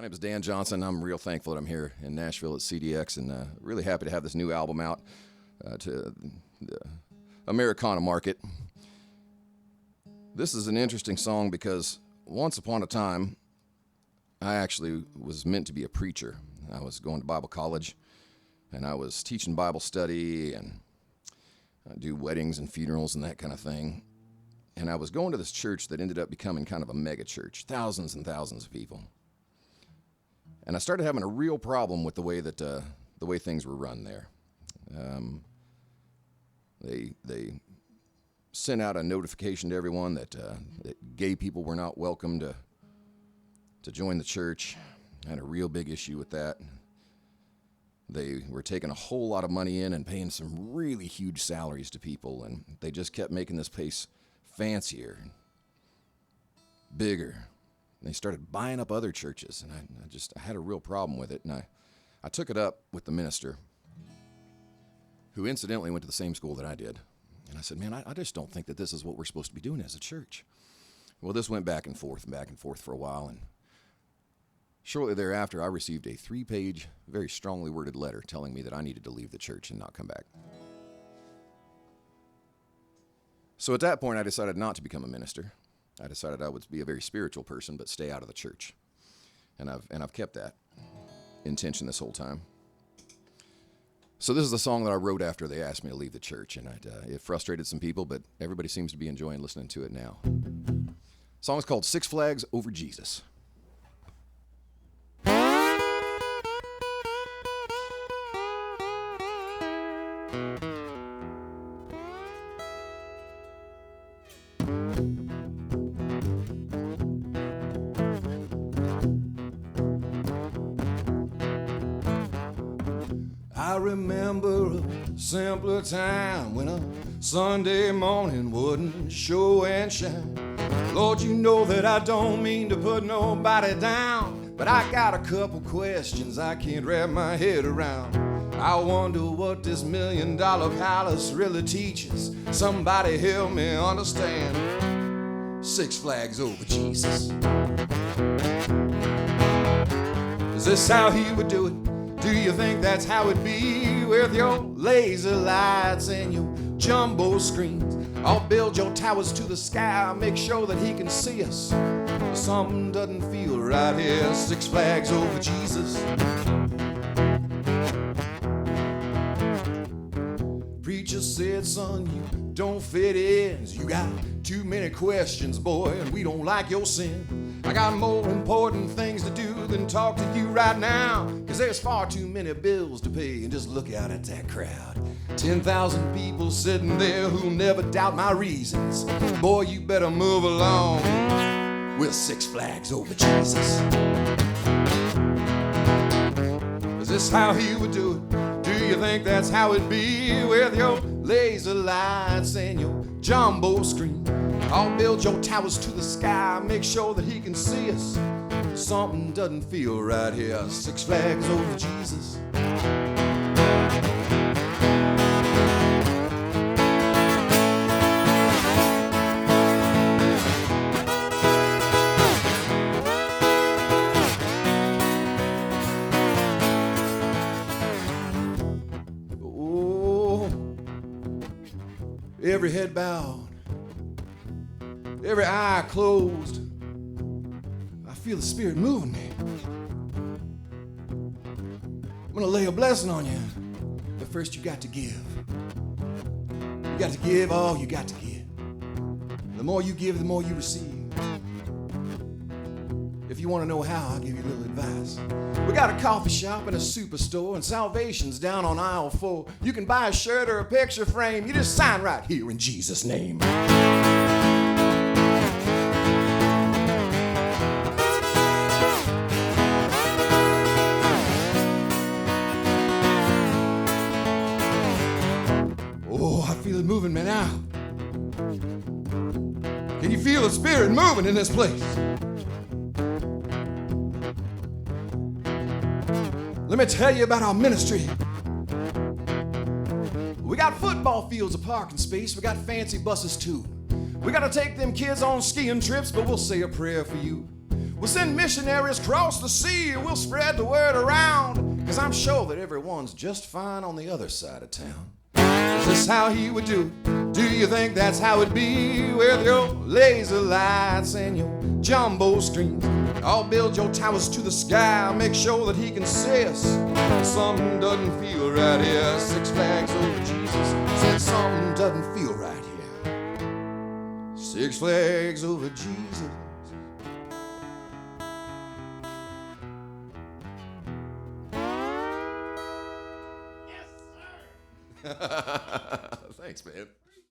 name is Dan Johnson. I'm real thankful that I'm here in Nashville at CDX, and really happy to have this new album out to the Americana market. This is an interesting song because once upon a time, I actually was meant to be a preacher. I was going to Bible college, and I was teaching Bible study and do weddings and funerals and that kind of thing. And I was going to this church that ended up becoming kind of a mega church, thousands and thousands of people. And I started having a real problem with the way that the way things were run there. They sent out a notification to everyone that gay people were not welcome to join the church. I had a real big issue with that. They were taking a whole lot of money in and paying some really huge salaries to people, and they just kept making this place fancier, bigger. They started buying up other churches, and I had a real problem with it, and I took it up with the minister, who incidentally went to the same school that I did. And I said, man, I just don't think that this is what we're supposed to be doing as a church. Well, this went back and forth for a while, and shortly thereafter, I received a 3-page, very strongly worded letter telling me that I needed to leave the church and not come back. So at that point, I decided not to become a minister. I decided I would be a very spiritual person, but stay out of the church. And I've kept that intention this whole time. So this is the song that I wrote after they asked me to leave the church, and it frustrated some people, but everybody seems to be enjoying listening to it now. The song is called 6 Flags Over Jesus. I remember a simpler time when a Sunday morning wouldn't show and shine. Lord, you know that I don't mean to put nobody down, but I got a couple questions I can't wrap my head around. I wonder what this $1 million palace really teaches. Somebody help me understand. 6 flags over Jesus. Is this how he would do it? Do you think that's how it be with your laser lights and your jumbo screens? I'll build your towers to the sky, make sure that he can see us. Something doesn't feel right here. 6 flags over Jesus. Preacher said, son, you don't fit in. You got too many questions, boy, and we don't like your sin. I got more important things to do than talk to you right now, 'cause there's far too many bills to pay. And just look out at that crowd. 10,000 people sitting there who'll never doubt my reasons. Boy, you better move along with 6 flags over Jesus. Is this how he would do it? Do you think that's how it be with your laser lights and your jumbo screen? I'll build your towers to the sky, make sure that he can see us. Something doesn't feel right here. 6 flags over Jesus. Oh, every head bowed, every eye closed. I feel the Spirit moving me. I'm gonna lay a blessing on you, but first you got to give. You got to give all you got to give. The more you give, the more you receive. If you want to know how, I'll give you a little advice. We got a coffee shop and a superstore, and Salvation's down on aisle 4. You can buy a shirt or a picture frame. You just sign right here in Jesus' name. Oh, I feel it moving me now. Can you feel the Spirit moving in this place? Let me tell you about our ministry. We got football fields, a parking space. We got fancy buses too. We gotta take them kids on skiing trips, but we'll say a prayer for you. We'll send missionaries across the sea. We'll spread the word around, 'cause I'm sure that everyone's just fine on the other side of town. Is this how he would do it? Do you think that's how it'd be with your laser lights and your jumbo screens? I'll build your towers to the sky. Make sure that he can see us. Something doesn't feel right here. 6 Flags over Jesus said something doesn't feel right here. 6 Flags over Jesus. Thanks, man.